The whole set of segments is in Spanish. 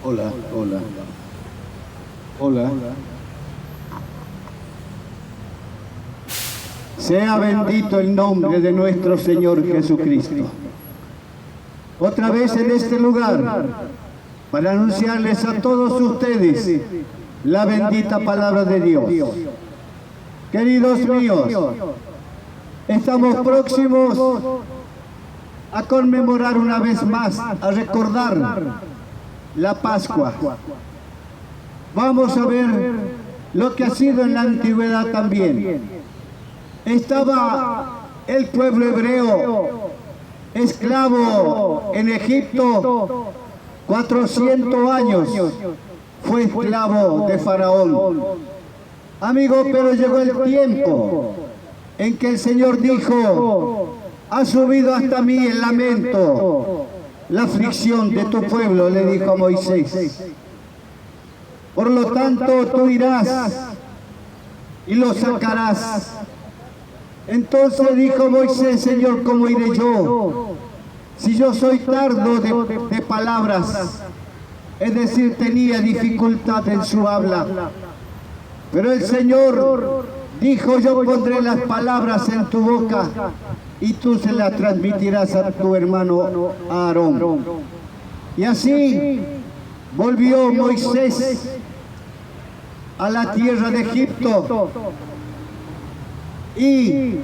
Hola, hola, hola. Sea bendito el nombre de nuestro Señor Jesucristo. Otra vez en este lugar, para anunciarles a todos ustedes la bendita palabra de Dios. Queridos míos, estamos próximos a conmemorar una vez más, a recordar la Pascua. Vamos a ver lo que ha sido en la antigüedad también. Estaba el pueblo hebreo esclavo en Egipto, 400 años fue esclavo de Faraón. Amigo, pero llegó el tiempo en que el Señor dijo: ha subido hasta mí el lamento, la aflicción de tu pueblo, le dijo a Moisés. Por lo tanto, tú irás y lo sacarás. Entonces dijo Moisés: Señor, ¿cómo iré yo? Si yo soy tardo de palabras, es decir, tenía dificultad en su habla. Pero el Señor dijo: yo pondré las palabras en tu boca y tú se las transmitirás a tu hermano Aarón. Y así volvió Moisés a la tierra de Egipto y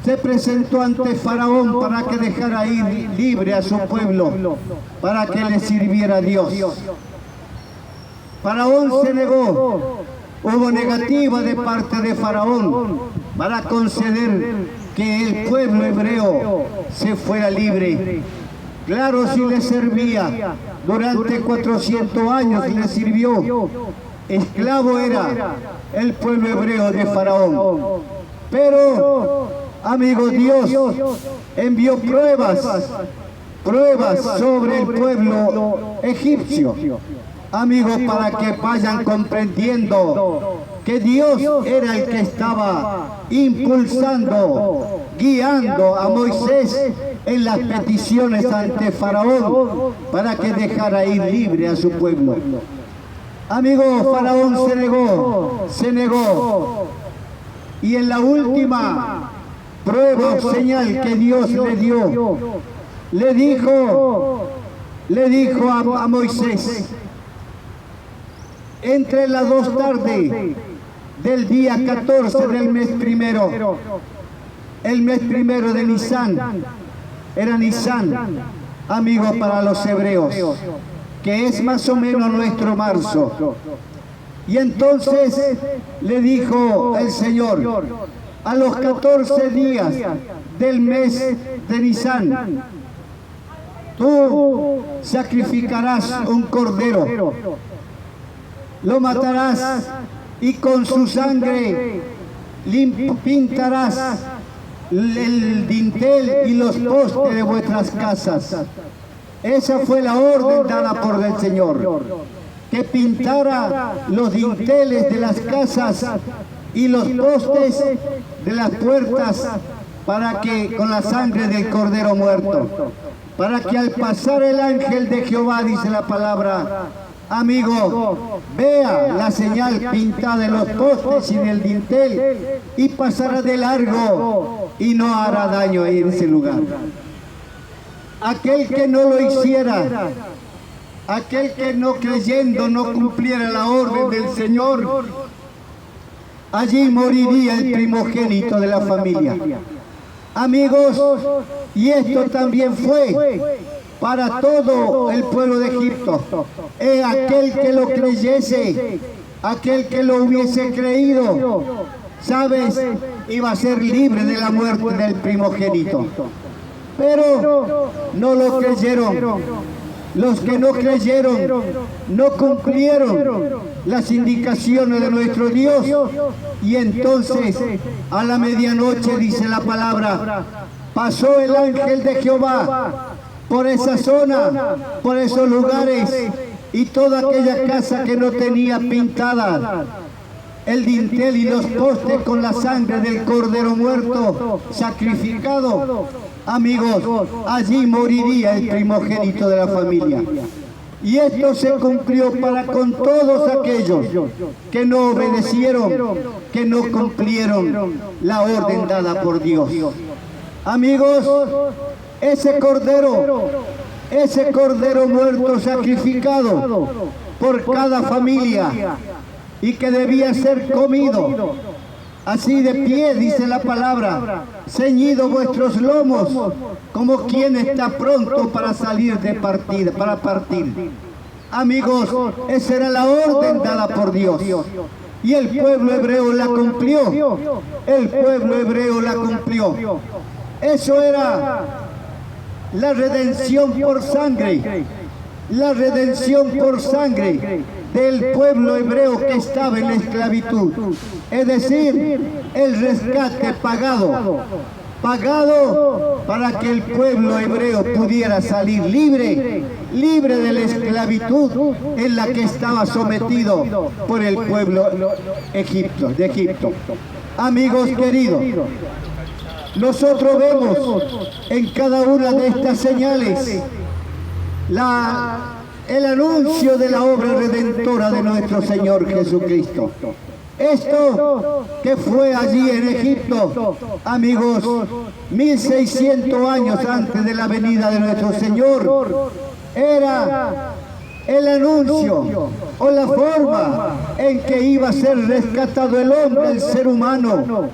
se presentó ante Faraón para que dejara ir libre a su pueblo, para que le sirviera a Dios. Faraón se negó, hubo negativa de parte de Faraón para conceder que el pueblo hebreo se fuera libre. Claro, si le servía, durante 400 años le sirvió. Esclavo era el pueblo hebreo de Faraón. Pero, amigo, Dios envió pruebas sobre el pueblo egipcio. Amigos, para que vayan comprendiendo que Dios era el que estaba impulsando, guiando a Moisés en las peticiones ante Faraón para que dejara ir libre a su pueblo. Amigos, Faraón se negó. Y en la última prueba o señal que Dios le dio, le dijo a Moisés: entre las 2 tardes del día 14 del mes primero, el mes primero de Nisán, era Nisán, amigos, para los hebreos, que es más o menos nuestro marzo. Y entonces le dijo el Señor: a los 14 días del mes de Nisán, tú sacrificarás un cordero, lo matarás y con su sangre pintarás el dintel y los postes de vuestras casas. Esa fue la orden dada por el Señor, que pintara los dinteles de las casas y los postes de las puertas, para que con la sangre del cordero muerto, para que al pasar el ángel de Jehová, dice la palabra, amigo, vea la señal pintada en los postes y en el dintel y pasará de largo y no hará daño en ese lugar. Aquel que no lo hiciera, aquel que no creyendo no cumpliera la orden del Señor, allí moriría el primogénito de la familia. Amigos, y esto también fue para todo el pueblo de Egipto. Aquel que lo creyese, aquel que lo hubiese creído, ¿sabes?, iba a ser libre de la muerte del primogénito. Pero no lo creyeron. Los que no creyeron no cumplieron las indicaciones de nuestro Dios, y entonces a la medianoche, dice la palabra, pasó el ángel de Jehová por esa zona, por esos lugares, y toda aquella casa que no tenía pintada el dintel y los postes con la sangre del cordero muerto sacrificado, amigos, allí moriría el primogénito de la familia. Y esto se cumplió para con todos aquellos que no obedecieron, que no cumplieron la orden dada por Dios. Amigos, ese cordero muerto sacrificado por cada familia y que debía ser comido, así de pie, dice la palabra, ceñido vuestros lomos, como quien está pronto para salir de partida, para partir. Amigos, esa era la orden dada por Dios. Y el pueblo hebreo la cumplió. El pueblo hebreo la cumplió. Eso era la redención por sangre. La redención por sangre del pueblo hebreo que estaba en la esclavitud. Es decir, el rescate pagado para que el pueblo hebreo pudiera salir libre de la esclavitud en la que estaba sometido por el pueblo de Egipto. Amigos queridos, nosotros vemos en cada una de estas señales el anuncio de la obra redentora de nuestro Señor Jesucristo. Esto que fue allí en Egipto, amigos, 1600 años antes de la venida de nuestro Señor, era el anuncio o la forma en que iba a ser rescatado el hombre, el ser humano,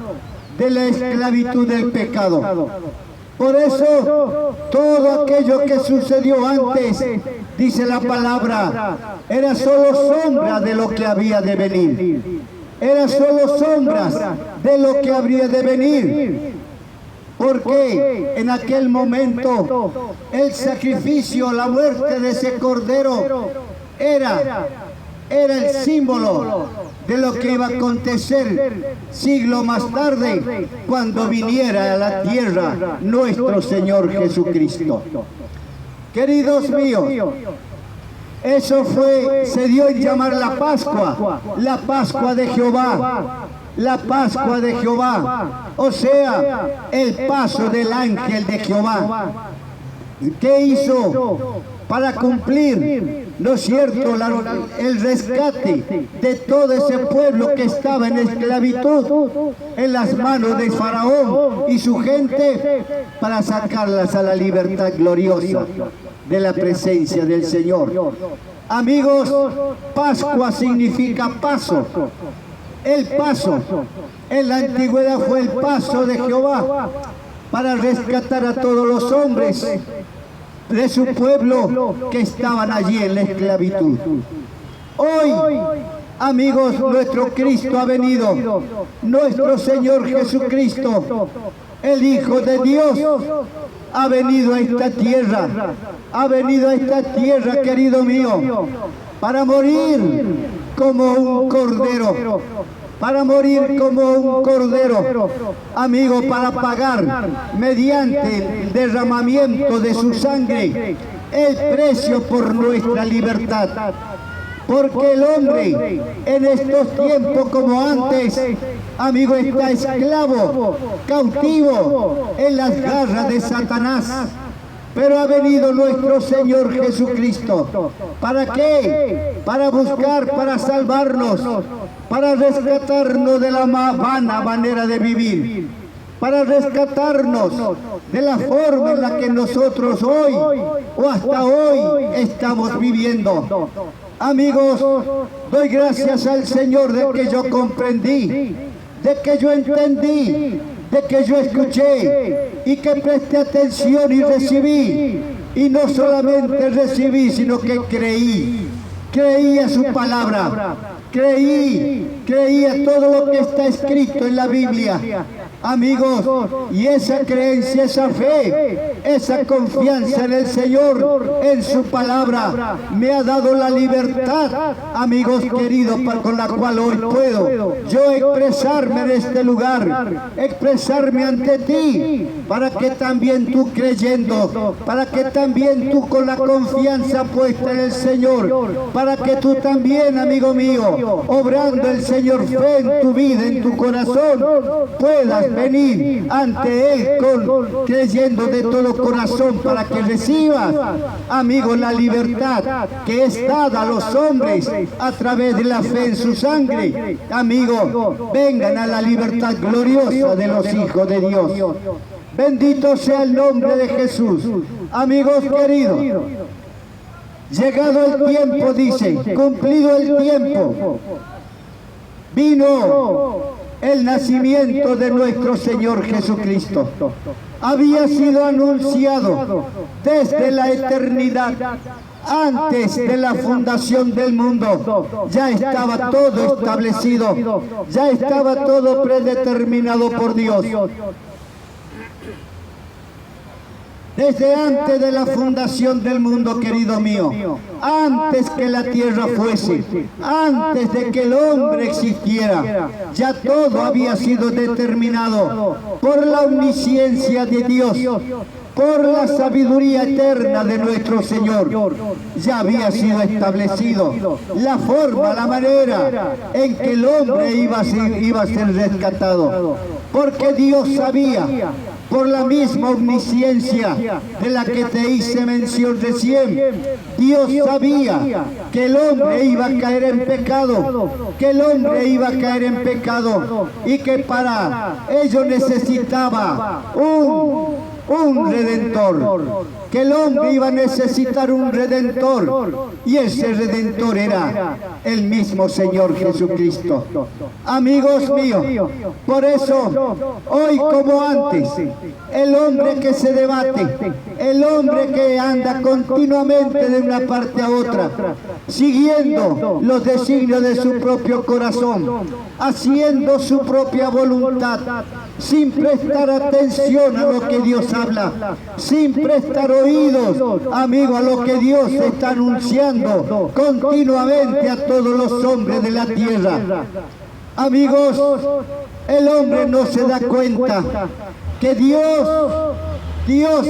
de la esclavitud del pecado. Por eso, todo aquello que sucedió antes, dice la palabra, era solo sombra de lo que había de venir. Era solo sombras de lo que habría de venir. Porque en aquel momento el sacrificio, la muerte de ese cordero era el símbolo de lo que iba a acontecer siglo más tarde cuando viniera a la tierra nuestro Señor Jesucristo. Queridos míos, eso se dio en llamar la Pascua de Jehová, la Pascua de Jehová, o sea, el paso del ángel de Jehová. ¿Qué hizo? Para cumplir, ¿no es cierto?, el rescate de todo ese pueblo que estaba en esclavitud en las manos de Faraón y su gente, para sacarlas a la libertad gloriosa de la presencia del Señor. Amigos, Pascua significa paso. El paso en la antigüedad fue el paso de Jehová para rescatar a todos los hombres de su pueblo que estaban allí en la esclavitud. Hoy, amigos, nuestro Cristo ha venido, nuestro Señor Jesucristo, el Hijo de Dios, ha venido a esta tierra, querido mío, para morir como un cordero, amigo, para pagar mediante el derramamiento de su sangre el precio por nuestra libertad. Porque el hombre en estos tiempos como antes, amigo, está esclavo, cautivo en las garras de Satanás. Pero ha venido nuestro Señor Jesucristo. ¿Para qué? Para buscar, para salvarnos, para rescatarnos de la vana manera de vivir, para rescatarnos de la forma en la que nosotros hoy o hasta hoy estamos viviendo. Amigos, doy gracias al Señor de que yo comprendí, de que yo entendí, de que yo escuché y que presté atención y recibí. Y no solamente recibí, sino que creí a su palabra, creí a todo lo que está escrito en la Biblia. Amigos, y esa creencia, esa fe, esa confianza en el Señor, en su palabra, me ha dado la libertad, amigos queridos, con la cual hoy puedo yo expresarme en este lugar, expresarme ante ti, para que también tú creyendo, para que también tú con la confianza puesta en el Señor, para que tú también, amigo mío, obrando el Señor fe en tu vida, en tu corazón, puedas venir ante Él creyendo de todo corazón para que recibas, amigo, la libertad que es dada a los hombres a través de la fe en su sangre. Amigo, vengan a la libertad gloriosa de los hijos de Dios. Bendito sea el nombre de Jesús. Amigos queridos, llegado el tiempo, dice, cumplido el tiempo, vino el nacimiento de nuestro Señor Jesucristo. Había sido anunciado desde la eternidad, antes de la fundación del mundo. Ya estaba todo establecido, ya estaba todo predeterminado por Dios. Desde antes de la fundación del mundo, querido mío, antes que la tierra fuese, antes de que el hombre existiera, ya todo había sido determinado por la omnisciencia de Dios, por la sabiduría eterna de nuestro Señor. Ya había sido establecido la forma, la manera en que el hombre iba a ser rescatado, porque Dios sabía, por la misma omnisciencia de la que te hice mención recién, Dios sabía que el hombre iba a caer en pecado, y que para ello necesitaba un redentor, que el hombre iba a necesitar un redentor, y ese redentor era el mismo Señor Jesucristo. Amigos míos, por eso, hoy como antes, el hombre que se debate, el hombre que anda continuamente de una parte a otra, siguiendo los designios de su propio corazón, haciendo su propia voluntad, sin prestar atención a lo que Dios habla, sin prestar oídos, amigo, a lo que Dios está anunciando continuamente a todos los hombres de la tierra. Amigos, el hombre no se da cuenta que Dios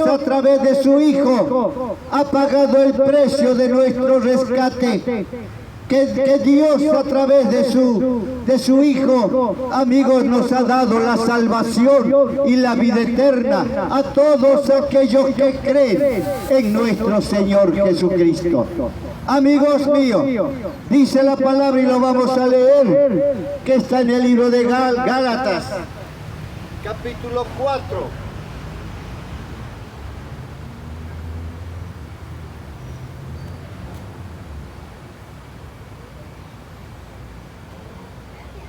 a través de su Hijo ha pagado el precio de nuestro rescate. Que Dios a través de su Hijo, amigos, nos ha dado la salvación y la vida eterna a todos aquellos que creen en nuestro Señor Jesucristo. Amigos míos, dice la palabra y lo vamos a leer, que está en el libro de Gálatas, capítulo 4.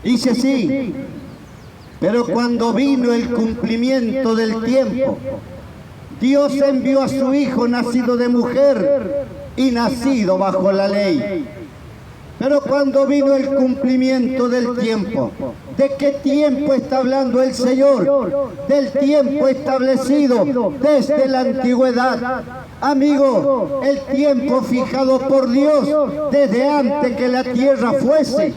Dice así: pero cuando vino el cumplimiento del tiempo, Dios envió a su Hijo nacido de mujer y nacido bajo la ley. Pero cuando vino el cumplimiento del tiempo, ¿de qué tiempo está hablando el Señor? Del tiempo establecido desde la antigüedad. Amigo, el tiempo fijado por Dios desde antes que la tierra fuese,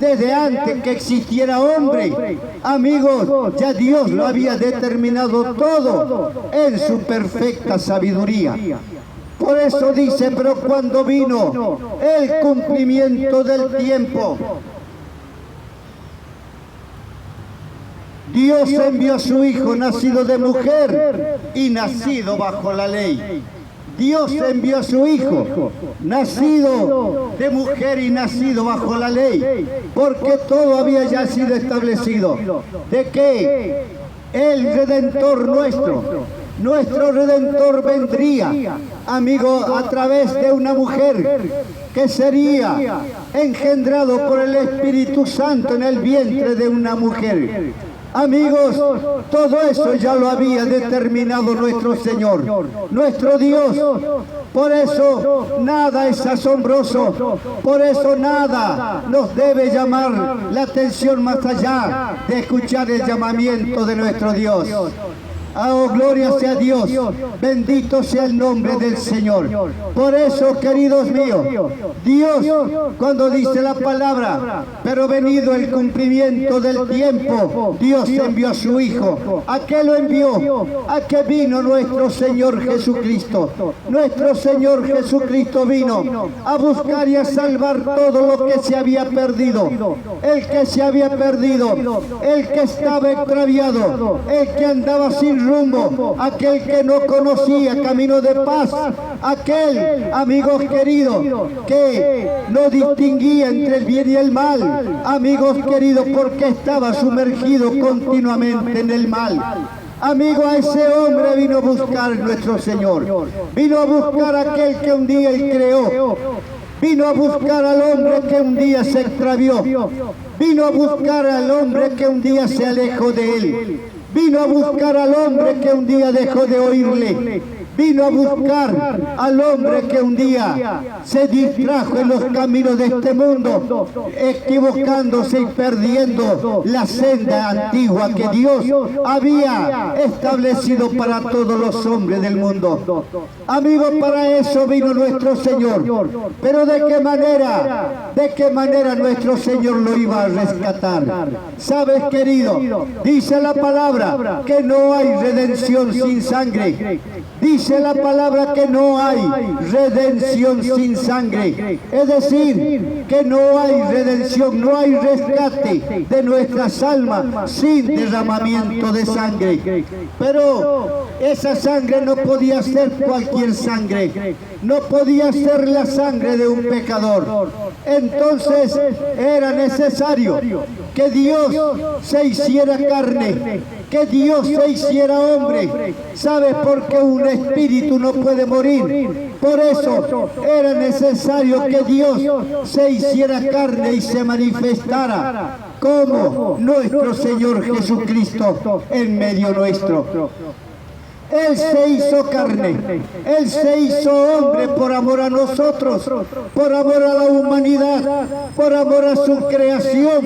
desde antes que existiera hombre. Amigos, ya Dios lo había determinado todo en su perfecta sabiduría. Por eso dice: pero cuando vino el cumplimiento del tiempo, Dios envió a su Hijo nacido de mujer y nacido bajo la ley. Dios envió a su Hijo, nacido de mujer y nacido bajo la ley, porque todo había ya sido establecido, de que el Redentor nuestro Redentor vendría, amigo, a través de una mujer que sería engendrado por el Espíritu Santo en el vientre de una mujer. Amigos, todo eso ya lo había determinado nuestro Señor, nuestro Dios. Por eso nada es asombroso, por eso nada nos debe llamar la atención más allá de escuchar el llamamiento de nuestro Dios. Oh, gloria sea Dios, bendito sea el nombre del Señor. Por eso, queridos míos, Dios, cuando dice la palabra, pero venido el cumplimiento del tiempo, Dios envió a su Hijo. ¿A qué lo envió? ¿A qué vino nuestro Señor Jesucristo? Nuestro Señor Jesucristo vino a buscar y a salvar todo lo que se había perdido. El que se había perdido, el que estaba extraviado, el que andaba sin rumbo, aquel que no conocía camino de paz, aquel, amigos queridos, que no distinguía entre el bien y el mal, amigos queridos, porque estaba sumergido continuamente en el mal. Amigo, a ese hombre vino a buscar nuestro Señor, vino a buscar a aquel que un día Él creó, vino a buscar al hombre que un día se extravió, vino a buscar al hombre que un día se alejó de Él, vino a buscar al hombre que un día dejó de oírle, vino a buscar al hombre que un día se distrajo en los caminos de este mundo, equivocándose y perdiendo la senda antigua que Dios había establecido para todos los hombres del mundo. Amigos, para eso vino nuestro Señor. Pero ¿de qué manera? ¿De qué manera nuestro Señor lo iba a rescatar? ¿Sabes, querido? Dice la palabra que no hay redención sin sangre. Dice la palabra que no hay redención sin sangre. Es decir, que no hay redención, no hay rescate de nuestras almas sin derramamiento de sangre. Pero esa sangre no podía ser cualquier sangre. No podía ser la sangre de un pecador. Entonces era necesario que Dios se hiciera carne, que Dios se hiciera hombre. ¿Sabes por qué un espíritu no puede morir? Por eso era necesario que Dios se hiciera carne y se manifestara como nuestro Señor Jesucristo en medio nuestro. Él se hizo carne, Él se hizo hombre por amor a nosotros, por amor a la humanidad, por amor a su creación.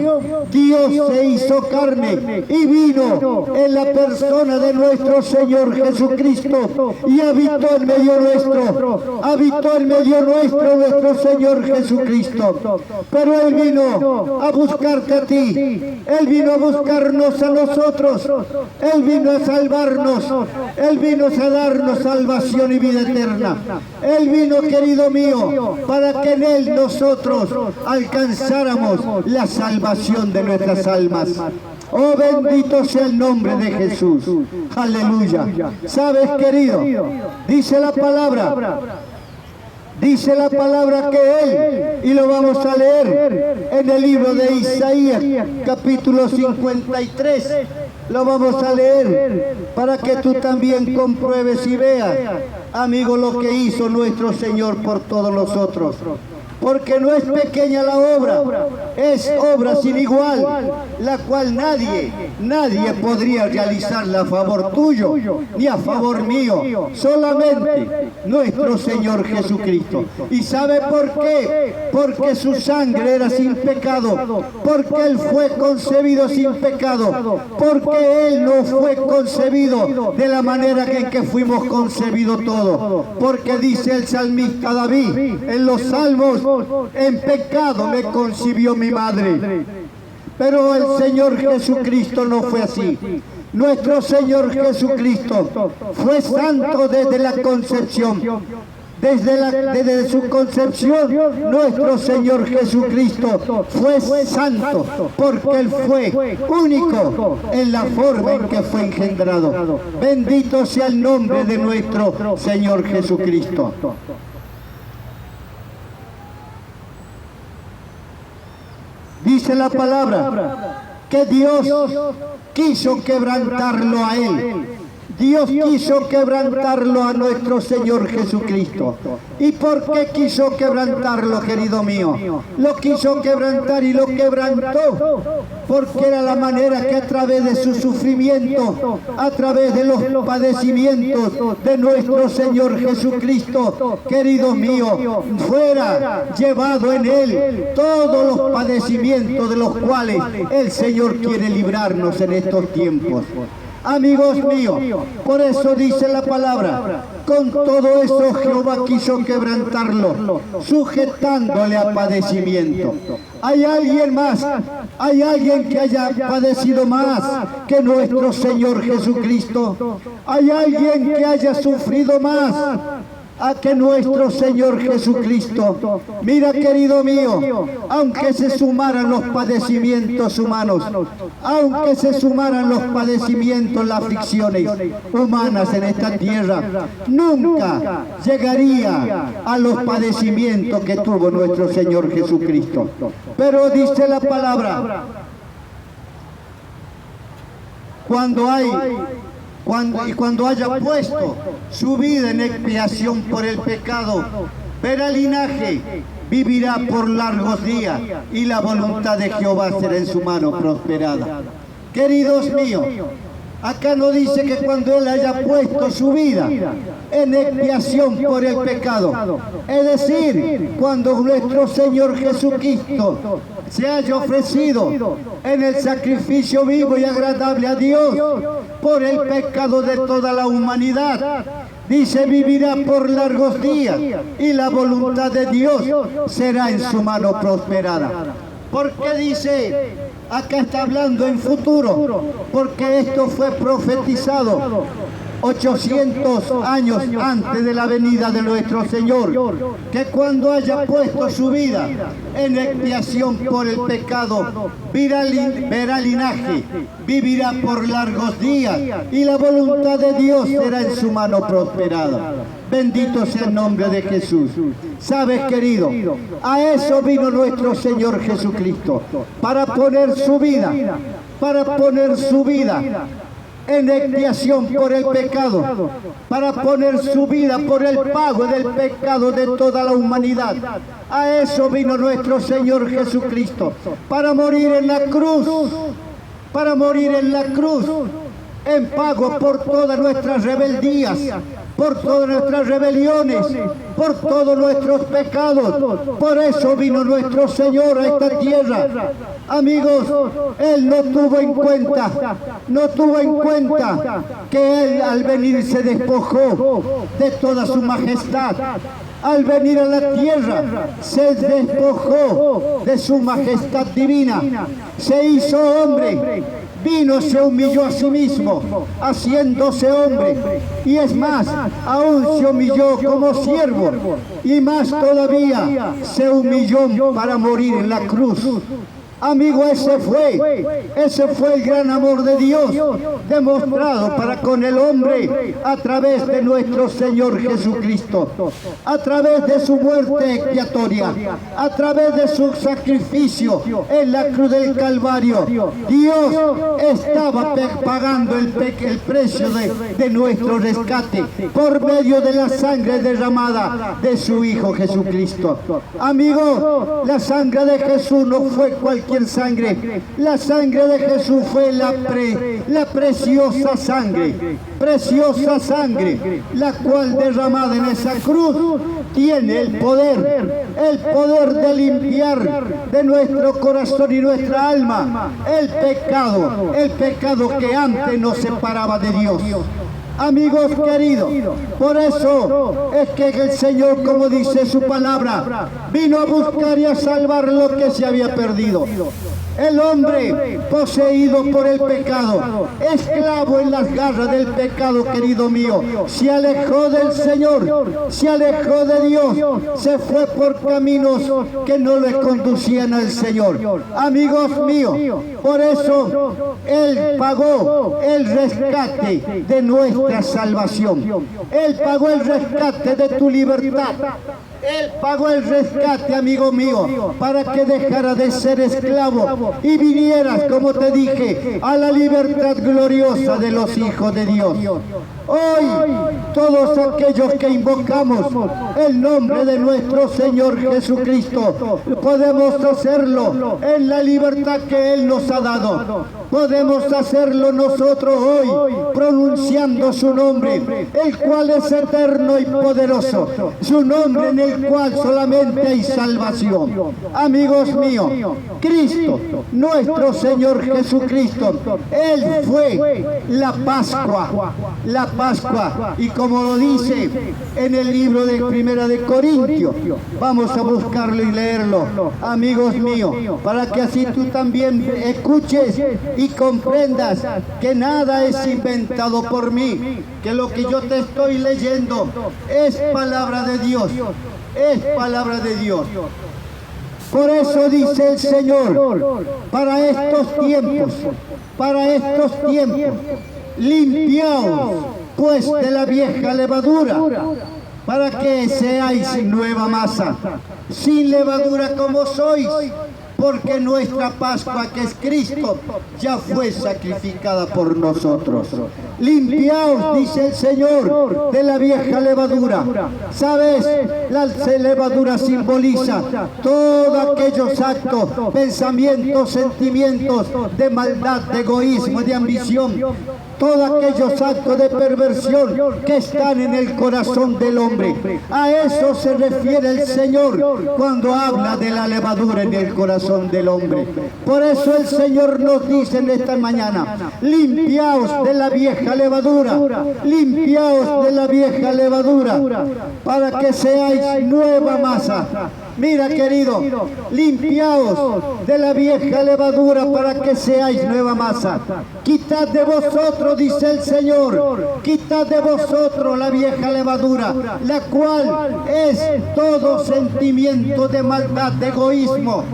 Dios se hizo carne y vino en la persona de nuestro Señor Jesucristo y habitó en medio nuestro, habitó en medio nuestro Señor Jesucristo. Pero Él vino a buscarte a ti, Él vino a buscarnos a nosotros, Él vino a salvarnos, Él vino a darnos salvación y vida eterna. Él vino, querido mío, para que en Él nosotros alcanzáramos la salvación de nuestras almas. Oh, bendito sea el nombre de Jesús. Aleluya. ¿Sabes, querido? Dice la palabra que Él, y lo vamos a leer en el libro de Isaías, capítulo 53, lo vamos a leer para que tú también compruebes y veas, amigo, lo que hizo nuestro Señor por todos nosotros. Porque no es pequeña la obra, es obra sin igual, la cual nadie podría realizarla a favor tuyo, ni a favor mío, solamente nuestro Señor Jesucristo. ¿Y sabe por qué? Porque su sangre era sin pecado, porque Él fue concebido sin pecado, porque Él no fue concebido de la manera en que fuimos concebidos todos, porque dice el salmista David en los Salmos: en pecado me concibió mi madre. Pero el Señor Jesucristo no fue así. Nuestro Señor Jesucristo fue santo desde la concepción. Desde su concepción, nuestro Señor Jesucristo fue santo, porque Él fue único en la forma en que fue engendrado. Bendito sea el nombre de nuestro Señor Jesucristo. Dice la palabra que Dios quiso quebrantarlo a Él. Dios quiso quebrantarlo a nuestro Señor Jesucristo. ¿Y por qué quiso quebrantarlo, querido mío? Lo quiso quebrantar y lo quebrantó porque era la manera que a través de su sufrimiento, a través de los padecimientos de nuestro Señor Jesucristo, querido mío, fuera llevado en Él todos los padecimientos de los cuales el Señor quiere librarnos en estos tiempos. Amigos míos, por eso dice la palabra, con todo eso Jehová quiso quebrantarlo, sujetándole a padecimiento. ¿Hay alguien más? ¿Hay alguien que haya padecido más que nuestro Señor Jesucristo? ¿Hay alguien que haya sufrido más a que nuestro Señor Jesucristo? Mira, querido mío, aunque se sumaran los padecimientos humanos, aunque se sumaran los padecimientos, las aflicciones humanas en esta tierra, nunca llegaría a los padecimientos que tuvo nuestro Señor Jesucristo. Pero dice la palabra, cuando haya puesto su vida en expiación por el pecado, verá linaje, vivirá por largos días, y la voluntad de Jehová será en su mano prosperada. Queridos míos, acá no dice que cuando Él haya puesto su vida en expiación por el pecado, es decir, cuando nuestro Señor Jesucristo se haya ofrecido en el sacrificio vivo y agradable a Dios por el pecado de toda la humanidad. Dice, vivirá por largos días y la voluntad de Dios será en su mano prosperada. ¿Por qué dice? Acá está hablando en futuro, porque esto fue profetizado 800 años antes de la venida de nuestro Señor, que cuando haya puesto su vida en expiación por el pecado, verá linaje, vivirá por largos días, y la voluntad de Dios será en su mano prosperada. Bendito sea el nombre de Jesús. ¿Sabes, querido? A eso vino nuestro Señor Jesucristo, para poner su vida en expiación por el pecado, para poner su vida por el pago del pecado de toda la humanidad. A eso vino nuestro Señor Jesucristo, para morir en la cruz, en pago por todas nuestras rebeldías, por todas nuestras rebeliones, por todos nuestros pecados. Por eso vino nuestro Señor a esta tierra. Amigos, Él no tuvo en cuenta que Él al venir se despojó de toda su majestad. Al venir a la tierra, se despojó de su majestad divina, se hizo hombre, vino, se humilló a sí mismo, haciéndose hombre, y es más, aún se humilló como siervo, y más todavía se humilló para morir en la cruz. Amigo, ese fue el gran amor de Dios demostrado para con el hombre a través de nuestro Señor Jesucristo, a través de su muerte expiatoria, a través de su sacrificio en la cruz del Calvario. Dios estaba pagando el precio de nuestro rescate por medio de la sangre derramada de su Hijo Jesucristo. Amigo, la sangre de Jesús no fue cualquier sangre. La sangre de Jesús fue la preciosa sangre, la cual derramada en esa cruz tiene el poder de limpiar de nuestro corazón y nuestra alma el pecado que antes nos separaba de Dios. Amigos queridos, por eso es que el Señor, como dice su palabra, vino a buscar y a salvar lo que se había perdido. El hombre poseído por el pecado, esclavo en las garras del pecado, querido mío, se alejó del Señor, se alejó de Dios, se fue por caminos que no le conducían al Señor. Amigos míos, por eso Él pagó el rescate de nuestra salvación. Él pagó el rescate de tu libertad. Él pagó el rescate, amigo mío, para que dejara de ser esclavo y vinieras, como te dije, a la libertad gloriosa de los hijos de Dios. Hoy, todos aquellos que invocamos el nombre de nuestro Señor Jesucristo, podemos hacerlo en la libertad que Él nos ha dado. Podemos hacerlo nosotros hoy, pronunciando su nombre, el cual es eterno y poderoso. Su nombre en el el cual solamente hay salvación. Amigos míos, Cristo, nuestro Señor Jesucristo, Él fue la Pascua, y como lo dice en el libro de Primera de Corintios, vamos a buscarlo y leerlo, amigos míos, para que así tú también escuches y comprendas que nada es inventado por mí, que lo que yo te estoy leyendo es palabra de Dios, es palabra de Dios. Por eso dice el Señor, para estos tiempos, limpiaos pues de la vieja levadura, para que seáis nueva masa, sin levadura como sois, porque nuestra Pascua, que es Cristo, ya fue sacrificada por nosotros. Limpiaos, dice el Señor, de la vieja levadura. ¿Sabes? La levadura simboliza todos aquellos actos, pensamientos, sentimientos de maldad, de egoísmo, de ambición, todos aquellos actos de perversión que están en el corazón del hombre. A eso se refiere el Señor cuando habla de la levadura en el corazón del hombre. Por eso el Señor nos dice en esta mañana, limpiaos de la vieja levadura, limpiaos de la vieja levadura, para que seáis nueva masa. Mira, querido, limpiaos de la vieja levadura para que seáis nueva masa. Quitad de vosotros, dice el Señor, quitad de vosotros la vieja levadura, la cual es todo sentimiento de maldad, de egoísmo,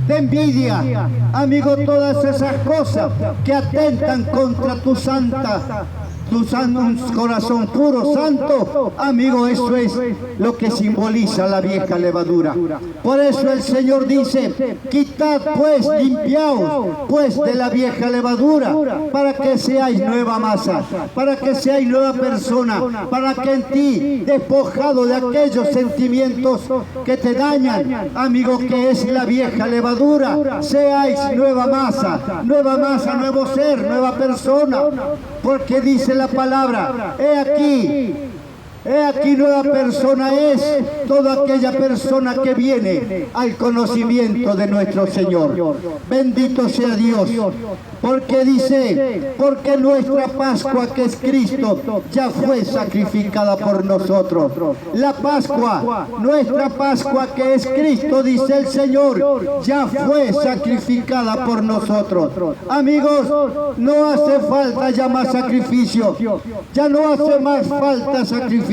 de envidia, amigo, todas esas cosas que atentan contra tu un corazón puro, santo, amigo, eso es lo que simboliza la vieja levadura. Por eso el Señor dice, quitad pues, limpiaos pues de la vieja levadura, para que seáis nueva masa, para que seáis nueva persona, para que en ti, despojado de aquellos sentimientos que te dañan, amigo, que es la vieja levadura, seáis nueva masa, nuevo ser, nueva persona, porque dice la palabra, he aquí nueva persona es toda aquella persona que viene al conocimiento de nuestro Señor. Bendito sea Dios, porque dice, porque nuestra Pascua, que es Cristo, ya fue sacrificada por nosotros. La Pascua, nuestra Pascua, que es Cristo, dice el Señor, ya fue sacrificada por nosotros. Amigos, no hace falta ya más sacrificio, ya no hace más falta sacrificio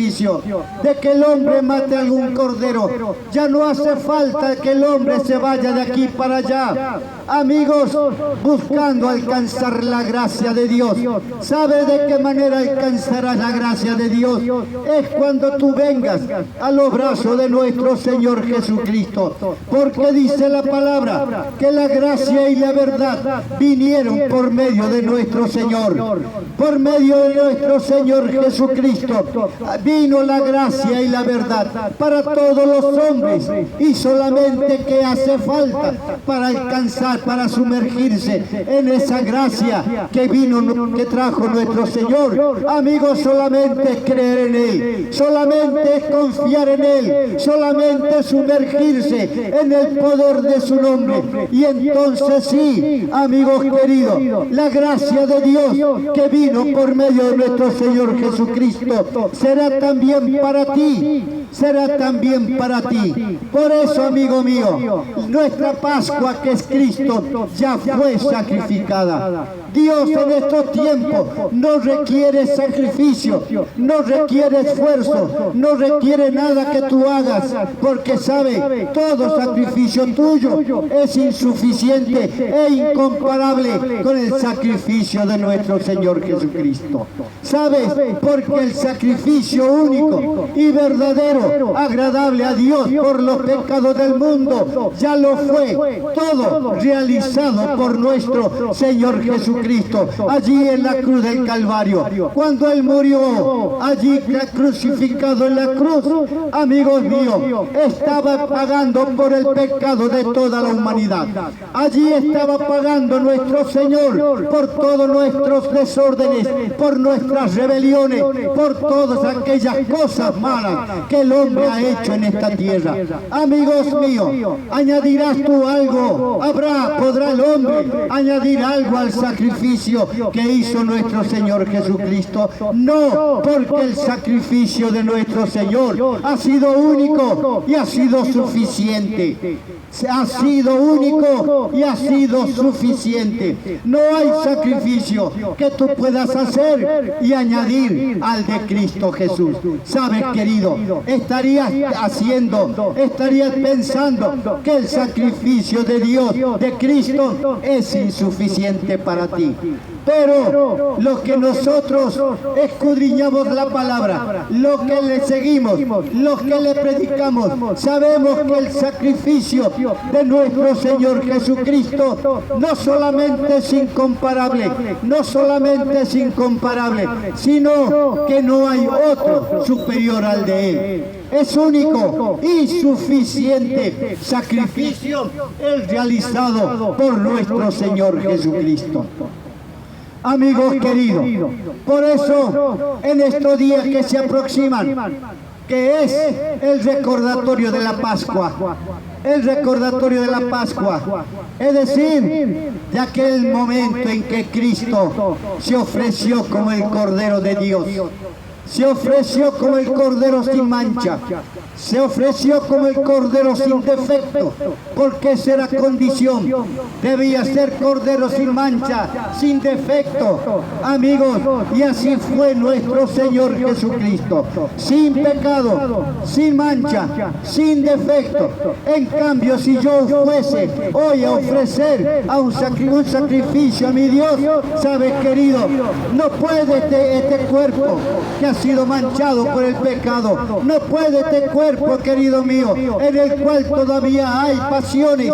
de que el hombre mate algún cordero, ya no hace falta que el hombre se vaya de aquí para allá, amigos, buscando alcanzar la gracia de Dios. ¿Sabe de qué manera alcanzarás la gracia de Dios? Es cuando tú vengas a los brazos de nuestro Señor Jesucristo, porque dice la palabra que la gracia y la verdad vinieron por medio de nuestro Señor, por medio de nuestro Señor Jesucristo. Vino la gracia y la verdad para todos los hombres, y solamente que hace falta para alcanzar, para sumergirse en esa gracia que vino, que trajo nuestro Señor. Amigos, solamente es creer en Él, solamente es confiar en Él, solamente es sumergirse en el poder de su nombre, y entonces sí, amigos queridos, la gracia de Dios que vino por medio de nuestro Señor Jesucristo será también para ti, será también para ti. Por eso, amigo mío, nuestra Pascua, que es Cristo, ya fue sacrificada. Dios en estos tiempos no requiere sacrificio, no requiere esfuerzo, no requiere nada que tú hagas, porque sabe, todo sacrificio tuyo es insuficiente e incomparable con el sacrificio de nuestro Señor Jesucristo. ¿Sabes? Porque el sacrificio único y verdadero, agradable a Dios por los pecados del mundo, ya lo fue todo realizado por nuestro Señor Jesucristo. Jesucristo, allí en la cruz del Calvario. Cuando Él murió, allí crucificado en la cruz, amigos míos, estaba pagando por el pecado de toda la humanidad. Allí estaba pagando nuestro Señor por todos nuestros desórdenes, por nuestras rebeliones, por todas aquellas cosas malas que el hombre ha hecho en esta tierra. Amigos míos, ¿añadirás tú algo? ¿Podrá el hombre añadir algo al sacrificio que hizo nuestro Señor Jesucristo? No, porque el sacrificio de nuestro Señor ha sido único y ha sido suficiente. Ha sido único y ha sido suficiente. No hay sacrificio que tú puedas hacer y añadir al de Cristo Jesús. ¿Sabes, querido? Estarías pensando que el sacrificio de Dios, de Cristo, es insuficiente para ti. Pero lo que nosotros escudriñamos la palabra, lo que le seguimos, lo que le predicamos, sabemos que el sacrificio de nuestro Señor Jesucristo no solamente es incomparable, sino que no hay otro superior al de Él. Es único y suficiente sacrificio el realizado por nuestro Señor Jesucristo. Amigos queridos, por eso en estos días que se aproximan, que es el recordatorio de la Pascua, es decir, de aquel momento en que Cristo se ofreció como el Cordero de Dios, se ofreció como el Cordero sin mancha, se ofreció como el Cordero sin defecto, porque esa era condición, debía ser Cordero sin mancha, sin defecto, amigos, y así fue nuestro Señor Jesucristo, sin pecado, sin mancha, sin defecto. En cambio, si yo fuese hoy a ofrecer un sacrificio a mi Dios, ¿sabes, querido? No puede este cuerpo que ha sido manchado por el pecado, no puede este cuerpo, querido mío, en el cual todavía hay pasiones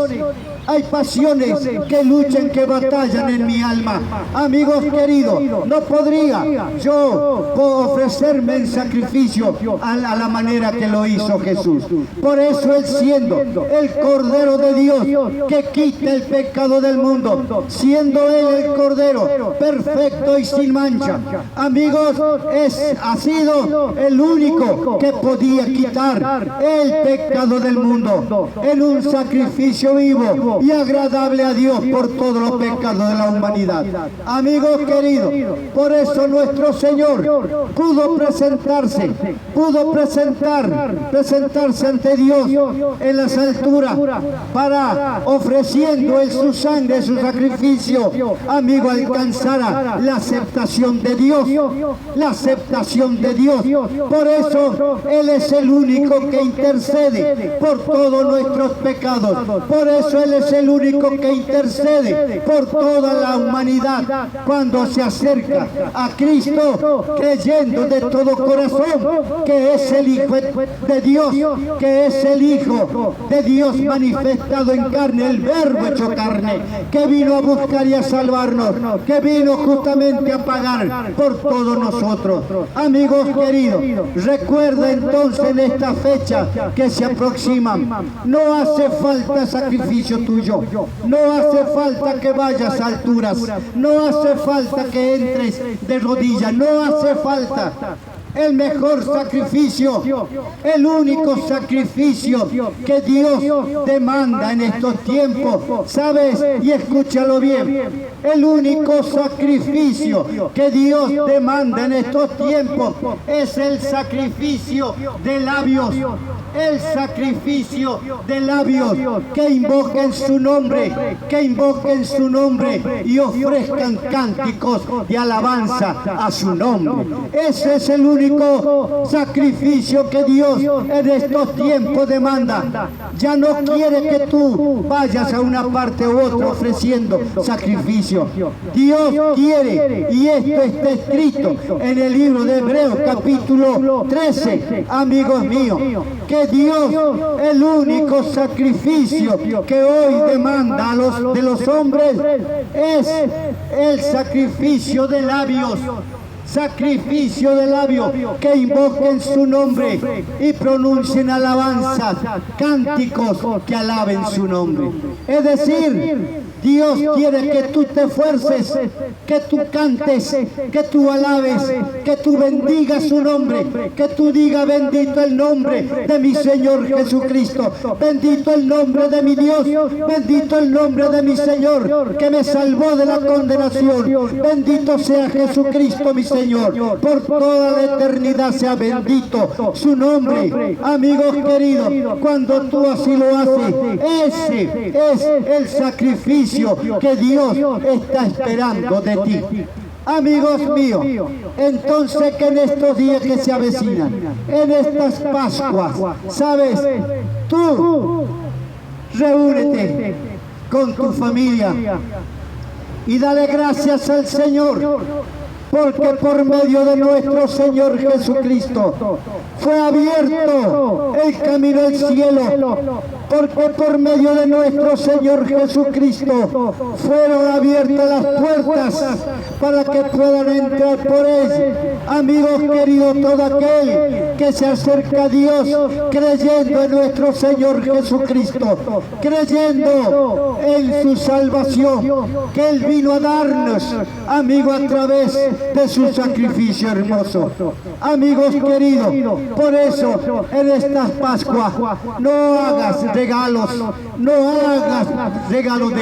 que luchan, que batallan en mi alma. Amigos queridos, no podría yo ofrecerme en sacrificio a la manera que lo hizo Jesús. Por eso Él, siendo el Cordero de Dios que quita el pecado del mundo, siendo Él el Cordero perfecto y sin mancha, amigos, ha sido el único que podía quitar el pecado del mundo en un sacrificio vivo y agradable a Dios por todos los pecados de la humanidad. Amigos queridos, por eso nuestro Señor pudo presentarse ante Dios en las alturas, para, ofreciendo en su sangre, su sacrificio, amigo, alcanzara la aceptación de Dios, Por eso Él es el único que intercede por todos nuestros pecados. Por eso Él es el único que intercede por toda la humanidad cuando se acerca a Cristo, creyendo de todo corazón que es el Hijo de Dios, que es el Hijo de Dios manifestado en carne, el Verbo hecho carne, que vino a buscar y a salvarnos, que vino justamente a pagar por todos nosotros. Amigos queridos, recuerda entonces en esta fecha que se aproxima, no hace falta sacrificio tuyo, no hace falta que vayas a alturas, no hace falta que entres de rodillas, no hace falta. El mejor sacrificio, el único sacrificio que Dios demanda en estos tiempos, ¿sabes? Y escúchalo bien, el único sacrificio que Dios demanda en estos tiempos es el sacrificio de labios, el sacrificio de labios que invoquen su nombre, y ofrezcan cánticos de alabanza a su nombre. Ese es el único único sacrificio que Dios en estos tiempos demanda. Ya no quiere que tú vayas a una parte u otra ofreciendo sacrificio. Dios quiere, y esto está escrito en el libro de Hebreos capítulo 13, amigos míos, que Dios, el único sacrificio que hoy demanda de los hombres es el sacrificio de labios. Sacrificio de labios que invoquen su nombre y pronuncien alabanzas, cánticos que alaben su nombre. Es decir, Dios quiere que tú te esfuerces, que tú cantes, que tú alabes, que tú bendigas su nombre, que tú digas bendito el nombre de mi Señor Jesucristo, bendito el nombre de mi Dios, bendito el nombre de mi Señor que me salvó de la condenación, bendito sea Jesucristo mi Señor, por toda la eternidad sea bendito su nombre. Amigos queridos, cuando tú así lo haces, ese es el sacrificio que Dios está esperando de ti. Amigos míos, entonces que en estos días que se avecinan, en estas Pascuas, ¿sabes? Tú reúnete con tu familia y dale gracias al Señor, porque por medio de nuestro Señor Jesucristo fue abierto el camino al cielo, porque por medio de nuestro Señor Jesucristo fueron abiertas las puertas para que puedan entrar por él. Amigos queridos, todo aquel que se acerca a Dios creyendo en nuestro Señor Jesucristo, creyendo en su salvación, que Él vino a darnos, amigos, a través de su sacrificio hermoso. Amigos queridos, por eso en estas Pascuas no hagas regalos, no hagas regalos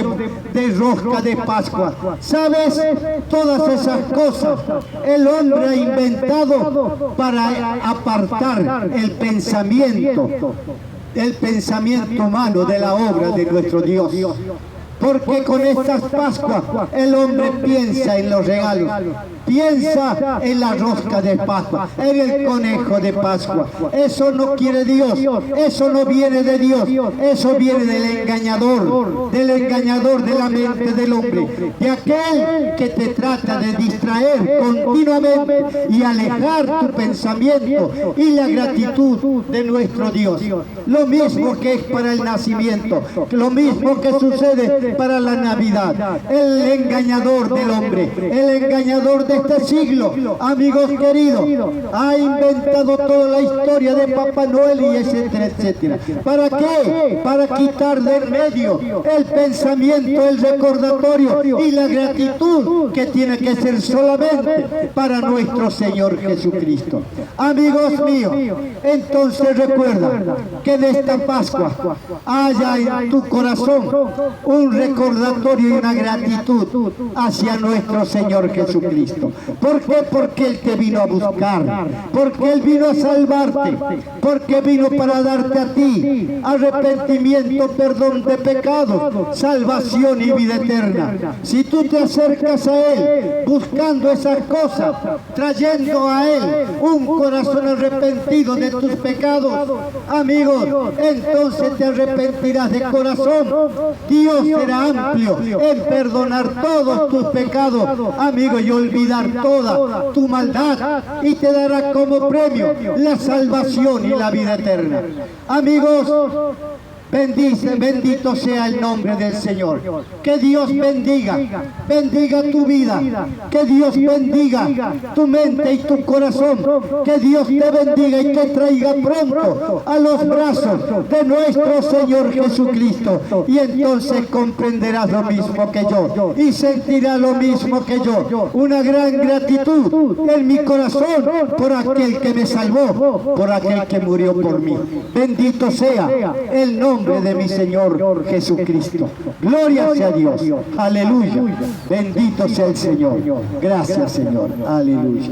de rosca de Pascua. ¿Sabes? Todas esas cosas el hombre ha inventado para apartar el pensamiento humano de la obra de nuestro Dios. Porque con estas Pascuas el hombre piensa en los regalos, piensa en la rosca de Pascua, en el conejo de Pascua. Eso no quiere Dios, eso no viene de Dios, eso viene del engañador de la mente del hombre, de aquel que te trata de distraer continuamente y alejar tu pensamiento y la gratitud de nuestro Dios. Lo mismo que es para el nacimiento, lo mismo que sucede para la Navidad. El engañador del hombre, el engañador de este siglo, amigos queridos, ha inventado toda la historia de Papá Noel y etcétera, etcétera. ¿Para qué? Para quitar de en medio el pensamiento, el recordatorio y la gratitud que tiene que ser solamente para nuestro Señor Jesucristo. Amigos míos, entonces recuerda que en esta Pascua haya en tu corazón un recordatorio y una gratitud hacia nuestro Señor Jesucristo. ¿Por qué? Porque Él te vino a buscar, porque Él vino a salvarte, porque vino para darte a ti arrepentimiento, perdón de pecados, salvación y vida eterna. Si tú te acercas a Él buscando esas cosas, trayendo a Él un corazón arrepentido de tus pecados, amigos, entonces te arrepentirás de corazón. Dios será amplio en perdonar todos tus pecados, amigo, y olvidar toda tu maldad, y te dará como premio la salvación y la vida eterna. Amigos, bendito sea el nombre del Señor. Que Dios bendiga tu vida, que Dios bendiga tu mente y tu corazón, que Dios te bendiga y te traiga pronto a los brazos de nuestro Señor Jesucristo, y entonces comprenderás lo mismo que yo y sentirás lo mismo que yo, una gran gratitud en mi corazón por aquel que me salvó, por aquel que murió por mí. Bendito sea el nombre de mi Señor Jesucristo. Gloria sea Dios. Aleluya. Bendito sea el Señor. Gracias, Señor. Aleluya.